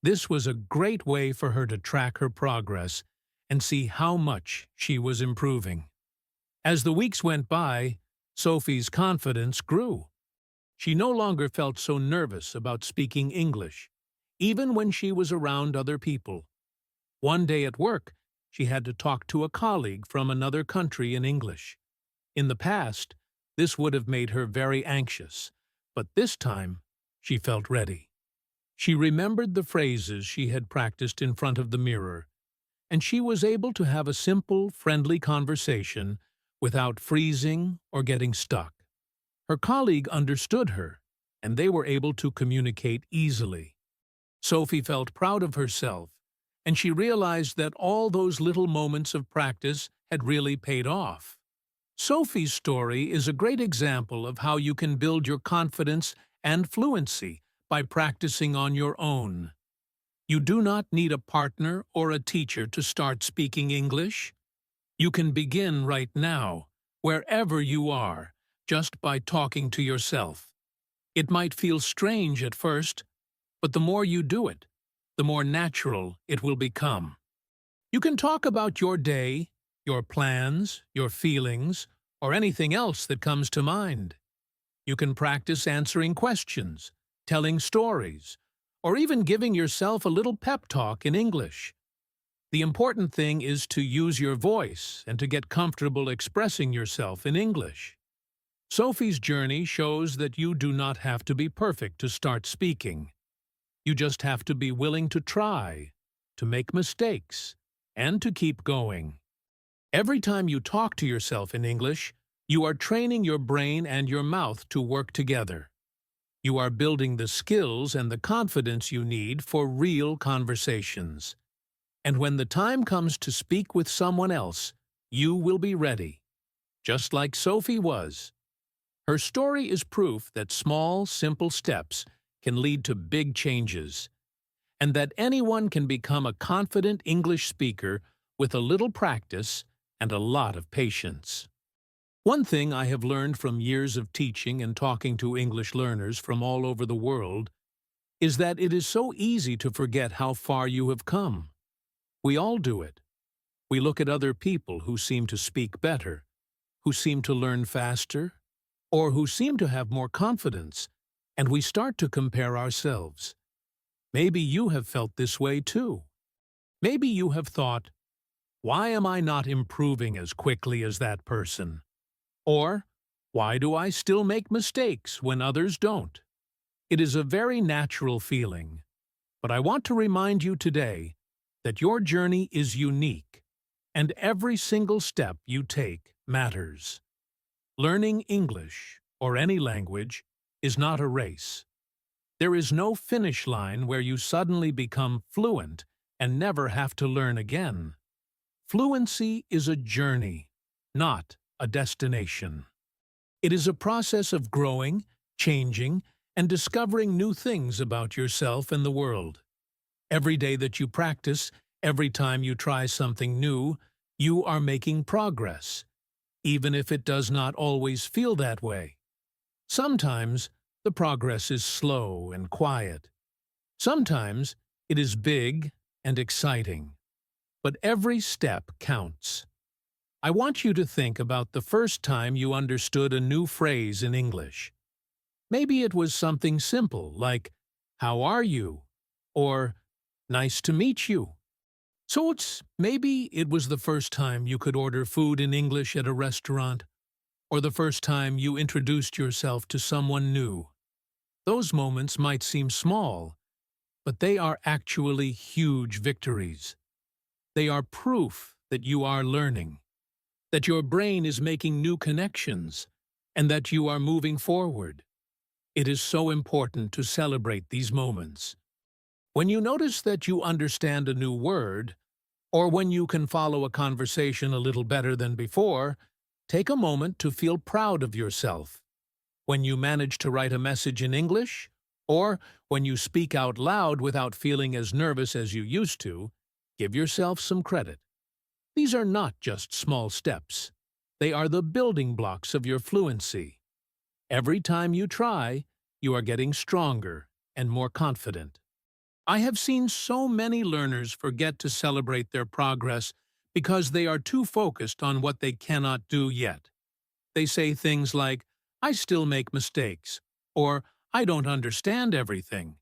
This was a great way for her to track her progress and see how much she was improving. As the weeks went by, Sophie's confidence grew. She no longer felt so nervous about speaking English, even when she was around other people. One day at work, she had to talk to a colleague from another country in English. In the past, this would have made her very anxious, but this time, she felt ready. She remembered the phrases she had practiced in front of the mirror, and she was able to have a simple, friendly conversation without freezing or getting stuck. Her colleague understood her, and they were able to communicate easily. Sophie felt proud of herself, and she realized that all those little moments of practice had really paid off. Sophie's story is a great example of how you can build your confidence and fluency by practicing on your own. You do not need a partner or a teacher to start speaking English. You can begin right now, wherever you are, just by talking to yourself. It might feel strange at first, but the more you do it, the more natural it will become. You can talk about your day, your plans, your feelings, or anything else that comes to mind. You can practice answering questions, telling stories, or even giving yourself a little pep talk in English. The important thing is to use your voice and to get comfortable expressing yourself in English. Sophie's journey shows that you do not have to be perfect to start speaking. You just have to be willing to try, to make mistakes, and to keep going. Every time you talk to yourself in English, you are training your brain and your mouth to work together. You are building the skills and the confidence you need for real conversations. And when the time comes to speak with someone else, you will be ready, just like Sophie was. Her story is proof that small, simple steps can lead to big changes, and that anyone can become a confident English speaker with a little practice and a lot of patience. One thing I have learned from years of teaching and talking to English learners from all over the world is that it is so easy to forget how far you have come. We all do it. We look at other people who seem to speak better, who seem to learn faster, or who seem to have more confidence, and we start to compare ourselves. Maybe you have felt this way too. Maybe you have thought, "Why am I not improving as quickly as that person?" Or, "Why do I still make mistakes when others don't?" It is a very natural feeling, but I want to remind you today that your journey is unique, and every single step you take matters. Learning English, or any language, is not a race. There is no finish line where you suddenly become fluent and never have to learn again. Fluency is a journey, not a destination. It is a process of growing, changing, and discovering new things about yourself and the world. Every day that you practice, every time you try something new, you are making progress, even if it does not always feel that way. Sometimes the progress is slow and quiet. Sometimes it is big and exciting. But every step counts. I want you to think about the first time you understood a new phrase in English. Maybe it was something simple like, "How are you?" or "Nice to meet you." Maybe it was the first time you could order food in English at a restaurant, or the first time you introduced yourself to someone new. Those moments might seem small, but they are actually huge victories. They are proof that you are learning, that your brain is making new connections, and that you are moving forward. It is so important to celebrate these moments. When you notice that you understand a new word, or when you can follow a conversation a little better than before, take a moment to feel proud of yourself. When you manage to write a message in English, or when you speak out loud without feeling as nervous as you used to, give yourself some credit. These are not just small steps. They are the building blocks of your fluency. Every time you try, you are getting stronger and more confident. I have seen so many learners forget to celebrate their progress because they are too focused on what they cannot do yet. They say things like, "I still make mistakes," or "I don't understand everything."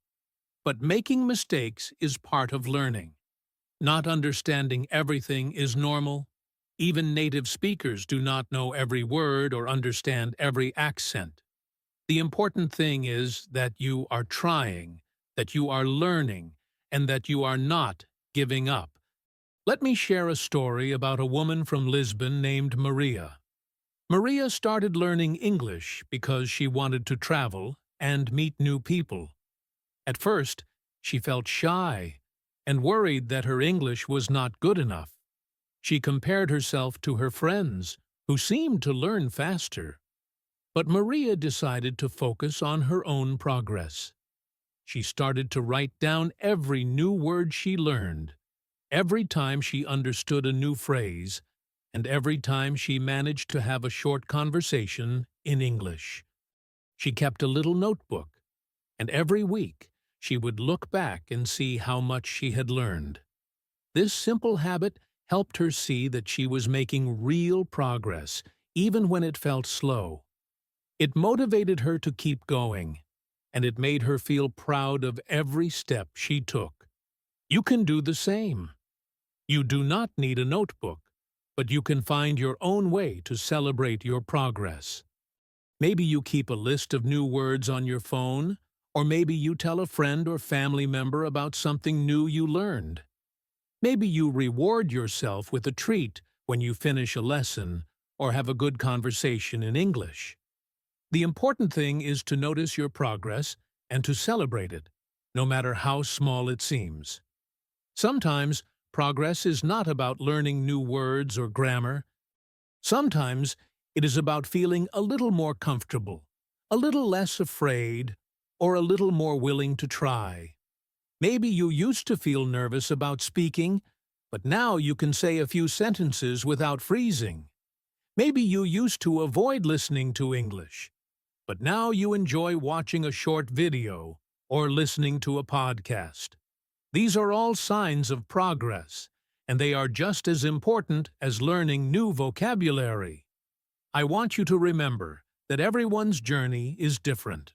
But making mistakes is part of learning. Not understanding everything is normal. Even native speakers do not know every word or understand every accent. The important thing is that you are trying, that you are learning, and that you are not giving up. Let me share a story about a woman from Lisbon named Maria. Maria started learning English because she wanted to travel and meet new people. At first, she felt shy and worried that her English was not good enough. She compared herself to her friends, who seemed to learn faster. But Maria decided to focus on her own progress. She started to write down every new word she learned, every time she understood a new phrase, and every time she managed to have a short conversation in English. She kept a little notebook, and every week she would look back and see how much she had learned. This simple habit helped her see that she was making real progress, even when it felt slow. It motivated her to keep going, and it made her feel proud of every step she took. You can do the same. You do not need a notebook, but you can find your own way to celebrate your progress. Maybe you keep a list of new words on your phone, or maybe you tell a friend or family member about something new you learned. Maybe you reward yourself with a treat when you finish a lesson or have a good conversation in English. The important thing is to notice your progress and to celebrate it, no matter how small it seems. Sometimes, progress is not about learning new words or grammar. Sometimes, it is about feeling a little more comfortable, a little less afraid, or a little more willing to try. Maybe you used to feel nervous about speaking, but now you can say a few sentences without freezing. Maybe you used to avoid listening to English, but now you enjoy watching a short video or listening to a podcast. These are all signs of progress, and they are just as important as learning new vocabulary. I want you to remember that everyone's journey is different.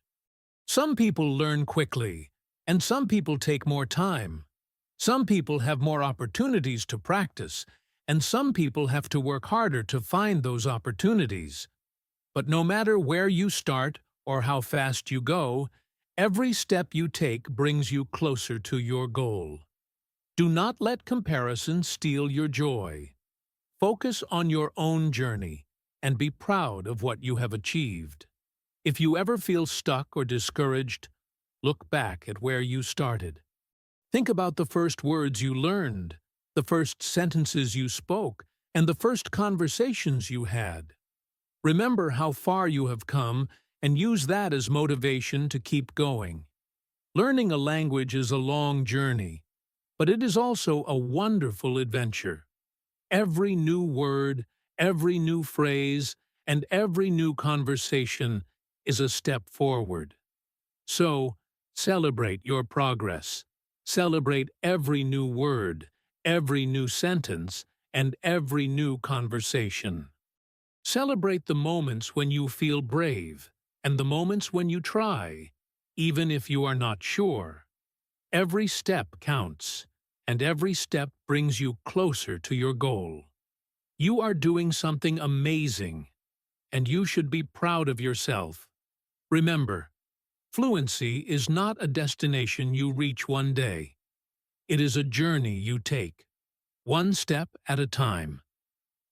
Some people learn quickly, and some people take more time. Some people have more opportunities to practice, and some people have to work harder to find those opportunities. But no matter where you start or how fast you go, every step you take brings you closer to your goal. Do not let comparison steal your joy. Focus on your own journey and be proud of what you have achieved. If you ever feel stuck or discouraged, look back at where you started. Think about the first words you learned, the first sentences you spoke, and the first conversations you had. Remember how far you have come and use that as motivation to keep going. Learning a language is a long journey, but it is also a wonderful adventure. Every new word, every new phrase, and every new conversation is a step forward. So, celebrate your progress. Celebrate every new word, every new sentence, and every new conversation. Celebrate the moments when you feel brave and the moments when you try, even if you are not sure. Every step counts, and every step brings you closer to your goal. You are doing something amazing, and you should be proud of yourself. Remember, fluency is not a destination you reach one day. It is a journey you take, one step at a time.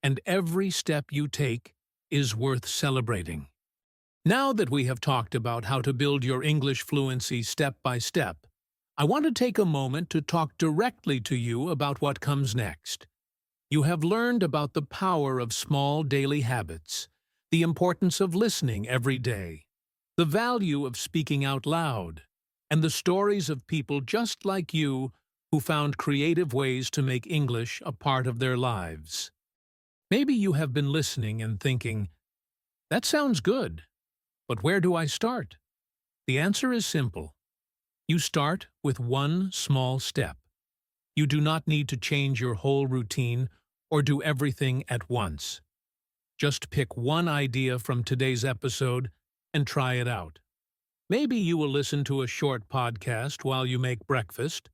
And every step you take is worth celebrating. Now that we have talked about how to build your English fluency step by step, I want to take a moment to talk directly to you about what comes next. You have learned about the power of small daily habits, the importance of listening every day, the value of speaking out loud, and the stories of people just like you who found creative ways to make English a part of their lives. Maybe you have been listening and thinking, "That sounds good, but where do I start?" The answer is simple. You start with one small step. You do not need to change your whole routine or do everything at once. Just pick one idea from today's episode and try it out. Maybe you will listen to a short podcast while you make breakfast,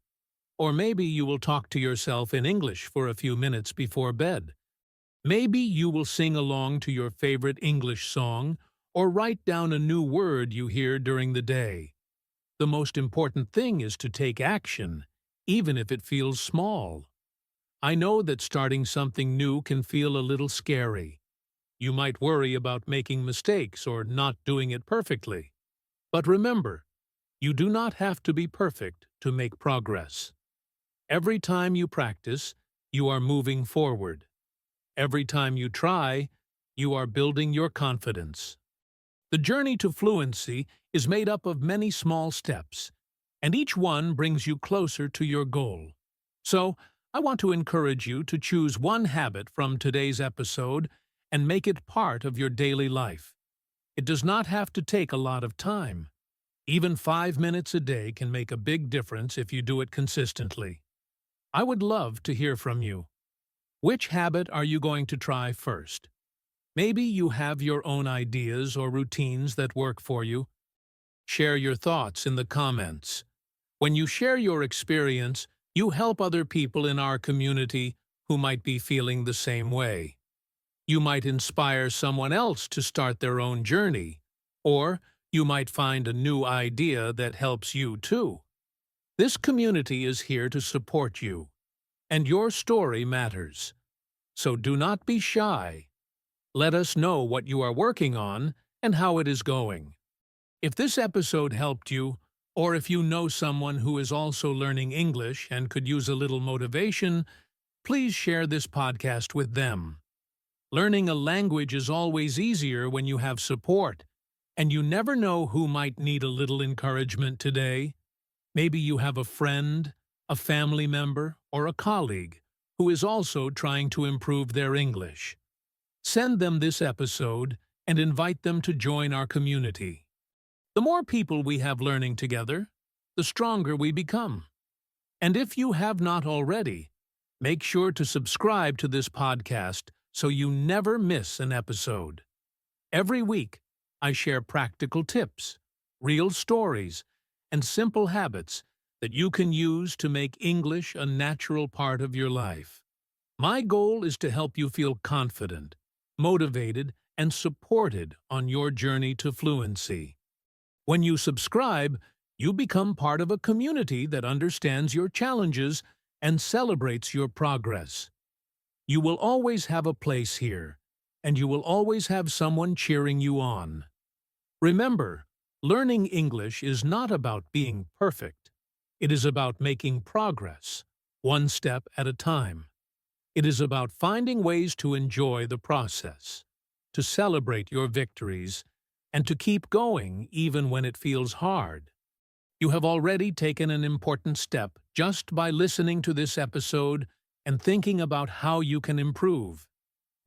or maybe you will talk to yourself in English for a few minutes before bed. Maybe you will sing along to your favorite English song or write down a new word you hear during the day. The most important thing is to take action, even if it feels small. I know that starting something new can feel a little scary. You might worry about making mistakes or not doing it perfectly. But remember, you do not have to be perfect to make progress. Every time you practice, you are moving forward. Every time you try, you are building your confidence. The journey to fluency is made up of many small steps, and each one brings you closer to your goal. So, I want to encourage you to choose one habit from today's episode and make it part of your daily life. It does not have to take a lot of time. Even 5 minutes a day can make a big difference if you do it consistently. I would love to hear from you. Which habit are you going to try first? Maybe you have your own ideas or routines that work for you. Share your thoughts in the comments. When you share your experience, you help other people in our community who might be feeling the same way. You might inspire someone else to start their own journey, or you might find a new idea that helps you too. This community is here to support you, and your story matters. So do not be shy. Let us know what you are working on and how it is going. If this episode helped you, or if you know someone who is also learning English and could use a little motivation, please share this podcast with them. Learning a language is always easier when you have support, and you never know who might need a little encouragement today. Maybe you have a friend, a family member, or a colleague who is also trying to improve their English. Send them this episode and invite them to join our community. The more people we have learning together, the stronger we become. And if you have not already, make sure to subscribe to this podcast so you never miss an episode. Every week, I share practical tips, real stories, and simple habits that you can use to make English a natural part of your life. My goal is to help you feel confident, motivated, and supported on your journey to fluency. When you subscribe, you become part of a community that understands your challenges and celebrates your progress. You will always have a place here, and you will always have someone cheering you on. Remember, learning English is not about being perfect. It is about making progress, one step at a time. It is about finding ways to enjoy the process. to celebrate your victories, and to keep going even when it feels hard. You have already taken an important step just by listening to this episode and thinking about how you can improve.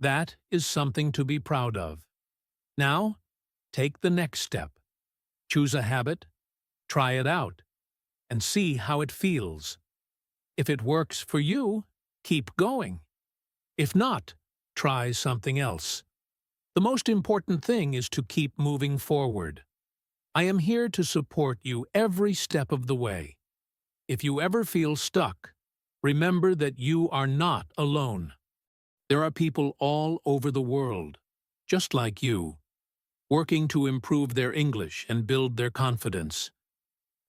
That is something to be proud of. Now, take the next step. Choose a habit, try it out, and see how it feels. If it works for you, keep going. If not, try something else. The most important thing is to keep moving forward. I am here to support you every step of the way. If you ever feel stuck, remember that you are not alone. There are people all over the world, just like you, working to improve their English and build their confidence.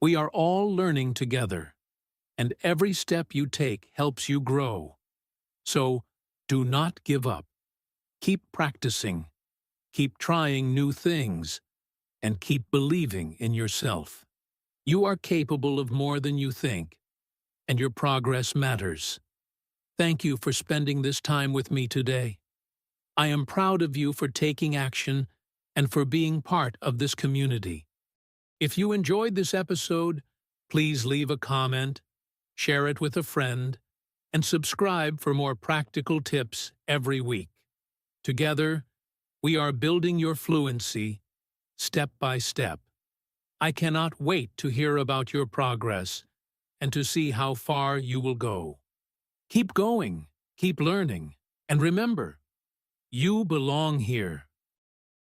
We are all learning together, and every step you take helps you grow. So, do not give up. Keep practicing, keep trying new things, and keep believing in yourself. You are capable of more than you think, and your progress matters. Thank you for spending this time with me today. I am proud of you for taking action and for being part of this community. If you enjoyed this episode, please leave a comment, share it with a friend, and subscribe for more practical tips every week. Together, we are building your fluency step by step. I cannot wait to hear about your progress and to see how far you will go. Keep going, keep learning, and remember, you belong here.